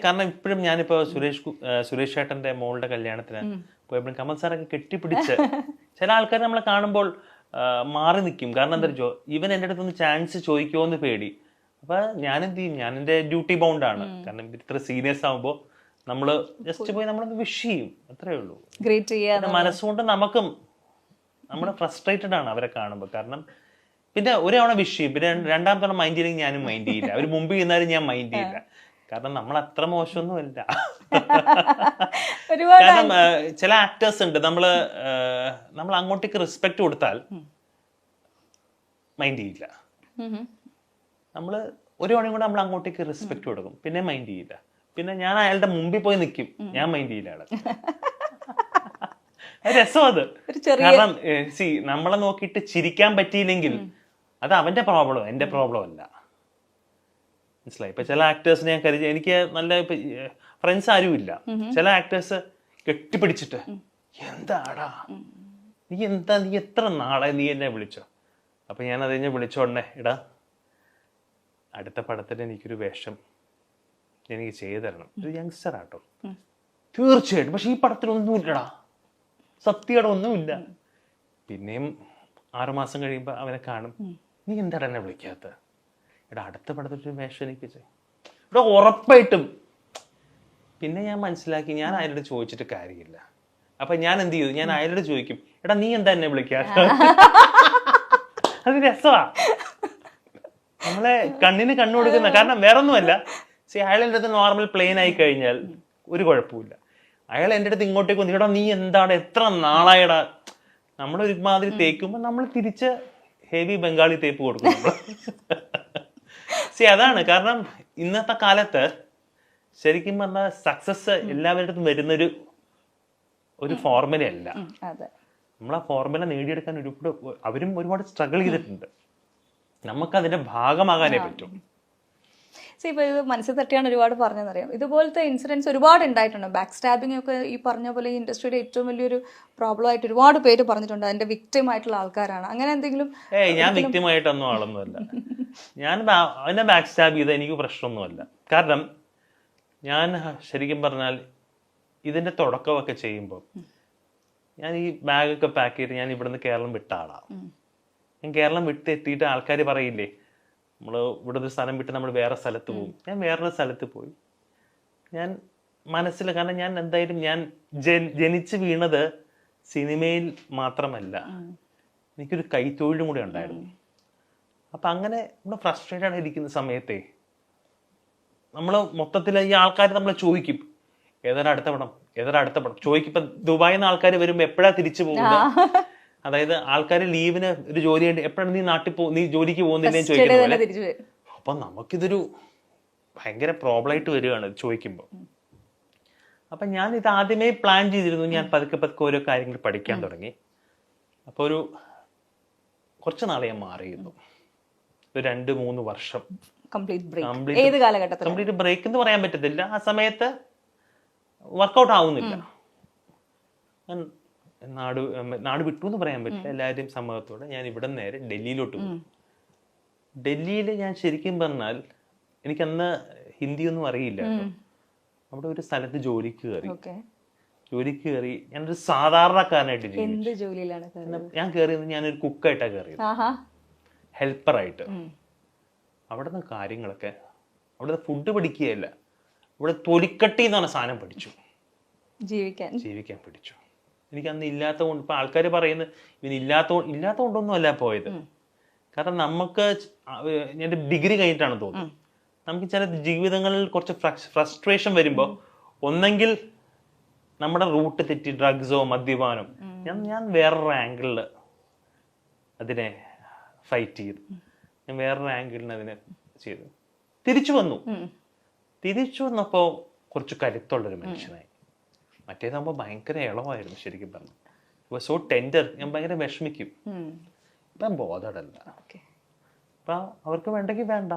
കാരണം ഇപ്പോഴും ഞാനിപ്പോ സുരേഷ് ചേട്ടന്റെ മോളുടെ കല്യാണത്തിന് പോയപ്പോഴും കമൽ സാറൊക്കെ കെട്ടിപ്പിടിച്ച് ചില ആൾക്കാർ നമ്മളെ കാണുമ്പോൾ മാറി നിൽക്കും. കാരണം എന്താ വെച്ചോ, ഇവൻ എൻ്റെ അടുത്തൊന്ന് ചാൻസ് ചോദിക്കുമോ എന്ന് പേടി. അപ്പൊ ഞാൻ എന്ത് ചെയ്യും, ഞാൻ എൻ്റെ ഡ്യൂട്ടി ബൗണ്ടാണ്. കാരണം ഇത്ര സീനിയേഴ്സ് ആകുമ്പോൾ നമ്മള് ജസ്റ്റ് പോയി നമ്മളൊന്ന് വിഷ് ചെയ്യും, അത്രേ ഉള്ളൂ. മനസ്സുകൊണ്ട് നമുക്കും നമ്മള് ഫ്രസ്ട്രേറ്റഡ് ആണ് അവരെ കാണുമ്പോൾ. കാരണം പിന്നെ ഒരു തവണ വിഷ് ചെയ്യും, പിന്നെ രണ്ടാമത്തെ തവണ മൈൻഡ് ചെയ്യില്ലെങ്കിൽ ഞാനും മൈൻഡ് ചെയ്യില്ല. അവർ മുമ്പ് ചെയ്യുന്നാലും ഞാൻ മൈൻഡ് ചെയ്യില്ല. കാരണം നമ്മൾ അത്ര മോശമൊന്നുമല്ല. കാരണം ചില ആക്ടേഴ്സ് ഉണ്ട്, നമ്മൾ അങ്ങോട്ടേക്ക് റെസ്പെക്ട് കൊടുത്താൽ മൈൻഡ് ചെയ്യില്ല. നമ്മള് ഒരു തവണയും കൂടെ നമ്മൾ അങ്ങോട്ടേക്ക് റെസ്പെക്ട് കൊടുക്കും, പിന്നെ മൈൻഡ് ചെയ്യില്ല. പിന്നെ ഞാൻ അയാളുടെ മുമ്പിൽ പോയി നിൽക്കും, ഞാൻ മൈൻഡ് ചെയ്യില്ല ആള്. രസം അത്. കാരണം നമ്മളെ നോക്കിയിട്ട് ചിരിക്കാൻ പറ്റിയില്ലെങ്കിൽ അത് അവന്റെ പ്രോബ്ലം, എന്റെ പ്രോബ്ലം അല്ല. മനസ്സിലായി? ഇപ്പൊ ചില ആക്ടേഴ്സിനെ ഞാൻ കരുതി, എനിക്ക് നല്ല ഫ്രണ്ട്സ് ആരും ഇല്ല. ചില ആക്ടേഴ്സ് കെട്ടിപ്പിടിച്ചിട്ട് എന്താടാ നീ എത്ര നാളെ നീ എന്നെ വിളിച്ചോ. അപ്പൊ ഞാൻ അത് കഴിഞ്ഞ് വിളിച്ചോടനെ, എടാ അടുത്ത പടത്തിൽ എനിക്കൊരു വേഷം എനിക്ക് ചെയ്തു തരണം. ഒരു യങ്സ്റ്റർ ആട്ടോ, തീർച്ചയായിട്ടും. പക്ഷെ ഈ പടത്തിലൊന്നുമില്ലടാ, സത്യയുടെ ഒന്നുമില്ല. പിന്നെയും 6 മാസം കഴിയുമ്പോൾ അവനെ കാണും, നീ എന്താടാ എന്നെ വിളിക്കാത്ത? എടാ അടുത്ത പടത്തിൽ വേഷം എനിക്ക് ഇവിടെ ഉറപ്പായിട്ടും. പിന്നെ ഞാൻ മനസ്സിലാക്കി, ഞാൻ അയാളോട് ചോദിച്ചിട്ട് കാര്യമില്ല. അപ്പൊ ഞാൻ എന്ത് ചെയ്തു, ഞാൻ അയാളോട് ചോദിക്കും, എടാ നീ എന്താ എന്നെ വിളിക്കാത്ത? അത് രസമാ, നമ്മളെ കണ്ണിന് കണ്ണു കൊടുക്കുന്ന. കാരണം വേറൊന്നുമല്ല, അയാൾ എൻ്റെ അടുത്ത് നോർമൽ പ്ലെയിൻ ആയി കഴിഞ്ഞാൽ ഒരു കുഴപ്പമില്ല. അയാൾ എൻ്റെ അടുത്ത് ഇങ്ങോട്ടേക്ക് വന്നു, എടാ നീ എന്താണ് എത്ര നാളായടാ. നമ്മളൊരുമാതിരി തേക്കുമ്പോൾ നമ്മൾ തിരിച്ച് ഹെവി ബംഗാളി തേപ്പ് കൊടുക്കും നമ്മൾ. അതാണ്. കാരണം ഇന്നത്തെ കാലത്ത് ശരിക്കും പറഞ്ഞാൽ സക്സസ് എല്ലാവരുടെ അടുത്തും വരുന്നൊരു ഫോർമുല അല്ല. നമ്മൾ ആ ഫോർമുല നേടിയെടുക്കാൻ അവരും ഒരുപാട് സ്ട്രഗിൾ ചെയ്തിട്ടുണ്ട്. നമുക്കതിന്റെ ഭാഗമാകാനേ പറ്റും. ഇപ്പൊ ഇത് മനസ്സിൽ തട്ടിയാണ് ഒരുപാട് പറഞ്ഞതെന്നറിയാം. ഇതുപോലത്തെ ഇൻസിഡൻസ് ഒരുപാട് ഉണ്ടായിട്ടുണ്ട്. ബാക്ക് സ്റ്റാബിംഗ് ഒക്കെ ഈ പറഞ്ഞ പോലെ ഈ ഇൻഡസ്ട്രിയുടെ ഏറ്റവും വലിയൊരു പ്രോബ്ലം ആയിട്ട് ഒരുപാട് പേര് പറഞ്ഞിട്ടുണ്ട്. അതിന്റെ വിക്ടിം ആയിട്ടുള്ള ആൾക്കാരാണ്. അങ്ങനെ എന്തെങ്കിലും? ഞാൻ വിക്ടിം ആയിട്ടൊന്നും ആളൊന്നുമല്ല. ഞാൻ അതിനെ ബാക്ക് സ്റ്റാബ് ചെയ്ത എനിക്ക് പ്രശ്നമൊന്നുമല്ല. കാരണം ഞാൻ ശരിക്കും പറഞ്ഞാൽ ഇതിന്റെ തുടക്കമൊക്കെ ചെയ്യുമ്പോൾ ഞാൻ ഈ ബാഗൊക്കെ പാക്ക് ചെയ്ത് ഞാൻ ഇവിടുന്ന് കേരളം വിട്ട ആളാണ്. ഞാൻ കേരളം വിട്ട് എത്തിയിട്ട് ആൾക്കാർ പറയില്ലേ, നമ്മൾ ഇവിടെ ഒരു സ്ഥലം വിട്ട് നമ്മൾ വേറെ സ്ഥലത്ത് പോകും. ഞാൻ വേറൊരു സ്ഥലത്ത് പോയി. ഞാൻ മനസ്സിൽ, കാരണം ഞാൻ എന്തായാലും ഞാൻ ജനിച്ച് വീണത് സിനിമയിൽ മാത്രമല്ല, എനിക്കൊരു കൈത്തൊഴിലും കൂടെ ഉണ്ടായിരുന്നു. അപ്പം അങ്ങനെ നമ്മൾ ഫ്രസ്ട്രേറ്റഡ് ആയിരിക്കുന്ന സമയത്തെ നമ്മൾ മൊത്തത്തിൽ ഈ ആൾക്കാർ നമ്മളെ ചോദിക്കും, ഏതായാലും അടുത്ത പടം ചോദിക്കും. ഇപ്പം ദുബായിൽ നിന്ന് ആൾക്കാർ വരുമ്പോൾ എപ്പോഴാണ് തിരിച്ചു പോകുന്നത്? അതായത് ആൾക്കാർ ലീവിന് ഒരു ജോലി ആയിട്ട് എപ്പോഴാണ് നീ ജോലിക്ക് പോകുന്നില്ലേ ചോദിക്കുന്ന പോലെ. അപ്പൊ നമുക്കിതൊരു ഭയങ്കര പ്രോബ്ലം ആയിട്ട് വരികയാണ് ചോദിക്കുമ്പോൾ. അപ്പൊ ഞാൻ ഇത് ആദ്യമേ പ്ലാൻ ചെയ്തിരുന്നു. ഞാൻ പതുക്കെ ഓരോ കാര്യങ്ങൾ പഠിക്കാൻ തുടങ്ങി. അപ്പൊ കുറച്ച് നാളെ ഞാൻ മാറിയിരുന്നു. ഒരു 2-3 വർഷം കംപ്ലീറ്റ് ബ്രേക്ക് എന്ന് പറയാൻ പറ്റത്തില്ല. ആ സമയത്ത് വർക്കൗട്ട് ആവുന്നില്ല. നാട് വിട്ടു എന്ന് പറയാൻ പറ്റില്ല. എല്ലാവരുടെയും സമ്മതത്തോടെ ഞാൻ ഇവിടെ നേരെ ഡൽഹിയിലോട്ട് പോയി. ഡൽഹിയിൽ ഞാൻ ശരിക്കും പറഞ്ഞാൽ എനിക്കന്ന് ഹിന്ദിയൊന്നും അറിയില്ല. അവിടെ ഒരു സ്ഥലത്ത് ജോലിക്ക് കയറി. ഞാനൊരു സാധാരണക്കാരനായിട്ട് ഞാൻ കയറിയത്, ഞാനൊരു കുക്കായിട്ടാണ് കയറിയത്, ഹെൽപ്പറായിട്ട്. അവിടുന്ന് കാര്യങ്ങളൊക്കെ, അവിടുത്തെ ഫുഡ് പഠിക്കുകയല്ല, ഇവിടെ തൊലിക്കട്ടി എന്ന് പറഞ്ഞ സാധനം പഠിച്ചു, ജീവിക്കാൻ പഠിച്ചു. എനിക്ക് അന്ന് ഇല്ലാത്ത കൊണ്ട്, ഇപ്പൊ ആൾക്കാർ പറയുന്നത് ഇല്ലാത്തതുകൊണ്ടൊന്നും അല്ല പോയത്. കാരണം നമുക്ക് ഞാൻ ഡിഗ്രി കഴിഞ്ഞിട്ടാണ് തോന്നുന്നത്, നമുക്ക് ചില ജീവിതങ്ങളിൽ കുറച്ച് ഫ്രസ്ട്രേഷൻ വരുമ്പോൾ ഒന്നെങ്കിൽ നമ്മുടെ റൂട്ട് തെറ്റി ഡ്രഗ്സോ മദ്യപാനം, ഞാൻ വേറൊരു ആംഗിളിൽ അതിനെ ഫൈറ്റ് ചെയ്തു. ഞാൻ വേറൊരു ആംഗിളിന് അതിനെ ചെയ്തു. തിരിച്ചു വന്നപ്പോൾ കുറച്ച് കരുത്തുള്ളൊരു മനുഷ്യനായി. മറ്റേതാകുമ്പോൾ ഭയങ്കര ഇളവായിരുന്നു. ശരിക്കും പറഞ്ഞു സോ ടെൻഡർ. ഞാൻ ഭയങ്കര വിഷമിക്കും. ഇപ്പം ബോധടല്ല. അപ്പൊ അവർക്ക് വേണ്ടെങ്കിൽ വേണ്ട.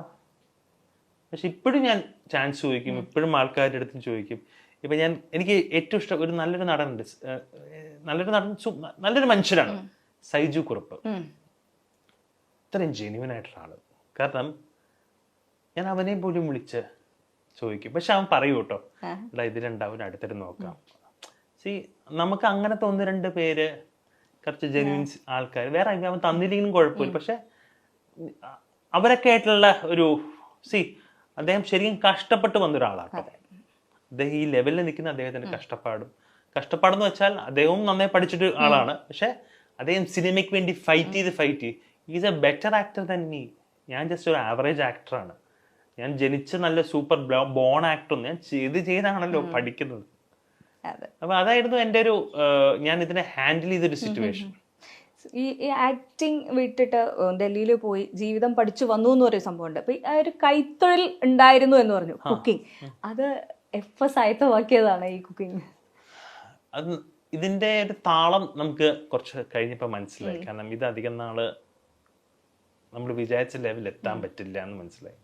പക്ഷെ ഇപ്പോഴും ഞാൻ ചാൻസ് ചോദിക്കും, ഇപ്പോഴും ആൾക്കാരുടെ അടുത്ത് ചോദിക്കും. ഇപ്പൊ എനിക്ക് ഏറ്റവും ഇഷ്ടം ഒരു നല്ലൊരു നടനുണ്ട്, നല്ലൊരു മനുഷ്യനാണ്, സൈജു കുറുപ്പ്. ഇത്രയും ജെന്യുവൻ ആയിട്ടുള്ള ആള്. കാരണം ഞാൻ അവനെ പോലും വിളിച്ച് ചോദിക്കും. പക്ഷെ അവൻ പറയൂ കേട്ടോ, എടാ ഇതിലുണ്ടാവും അടുത്തിട്ട് നോക്കാം. സി നമുക്ക് അങ്ങനത്തെ 1-2 പേര് കുറച്ച് ജെന്യൂൻ ആൾക്കാർ വേറെ അവൻ തന്നില്ലെങ്കിലും കുഴപ്പമില്ല. പക്ഷെ അവരൊക്കെ ആയിട്ടുള്ള ഒരു അദ്ദേഹം ശരിക്കും കഷ്ടപ്പെട്ട് വന്ന ഒരാളാട്ടോ. അദ്ദേഹം ഈ ലെവലിൽ നിൽക്കുന്ന അദ്ദേഹത്തിന്റെ കഷ്ടപ്പാടെന്ന് വെച്ചാൽ അദ്ദേഹവും നന്നായി പഠിച്ചിട്ട് ആളാണ്. പക്ഷെ അദ്ദേഹം സിനിമയ്ക്ക് വേണ്ടി fight is A better actor than me. ഞാൻ ജസ്റ്റ് ഒരു ആവറേജ് ആക്ടറാണ്. ഞാൻ ജനിച്ച നല്ല സൂപ്പർ ബോൺ ആക്ടർ. ഞാൻ ചെയ്താണല്ലോ പഠിക്കുന്നത്. അപ്പൊ അതായിരുന്നു എൻ്റെ ഒരു ഞാൻ ഇതിനെ ഹാൻഡിൽ ചെയ്തൊരു സിറ്റുവേഷൻ. ഈ ആക്ടിങ് വിട്ടിട്ട് ഡൽഹിയിൽ പോയി ജീവിതം പഠിച്ചു വന്നു എന്ന് പറയുന്ന സംഭവമുണ്ട്. അപ്പൊ ആ ഒരു കൈത്തൊഴിൽ ഉണ്ടായിരുന്നു എന്ന് പറഞ്ഞു, കുക്കിംഗ്. അത് എപ്പോ സായത്തമാക്കിയതാണ് ഈ കുക്കിംഗ്? അത് ഇതിന്റെ ഒരു താളം നമുക്ക് കുറച്ച് കഴിഞ്ഞപ്പോൾ മനസ്സിലായി. കാരണം ഇത് അധികം നാള് നമ്മൾ വിചാരിച്ച ലെവലിൽ എത്താൻ പറ്റില്ല എന്ന് മനസ്സിലായി.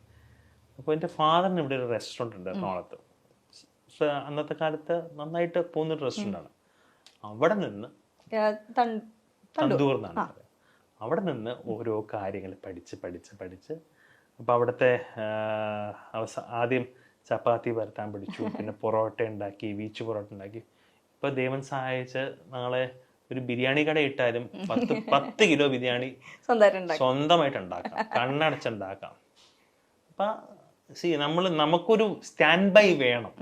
അപ്പോൾ എൻ്റെ ഫാദറിന് ഇവിടെ ഒരു റെസ്റ്റോറൻറ്റ് ഉണ്ട് എറണാകുളത്ത്. അന്നത്തെ കാലത്ത് നന്നായിട്ട് പോകുന്നൊരു റെസ്റ്റോറൻ്റാണ്. അവിടെ നിന്ന് തന്തൂർ എന്നാണ് പറയുന്നത്. അവിടെ നിന്ന് ഓരോ കാര്യങ്ങൾ പഠിച്ച് അപ്പോൾ അവിടുത്തെ ആദ്യം ചപ്പാത്തി പരത്താൻ പഠിച്ചു, പിന്നെ പൊറോട്ട ഉണ്ടാക്കി, വീച്ച് പൊറോട്ട ഉണ്ടാക്കി. ഇപ്പൊ ദൈവം സഹായിച്ച് നാളെ ഒരു ബിരിയാണി കട ഇട്ടാലും 10 കിലോ ബിരിയാണി സ്വന്തമായിട്ട് ഉണ്ടാക്കാം, കണ്ണടച്ചുണ്ടാക്കാം. അപ്പൊ നമുക്കൊരു സ്റ്റാൻഡ് ബൈ വേണം.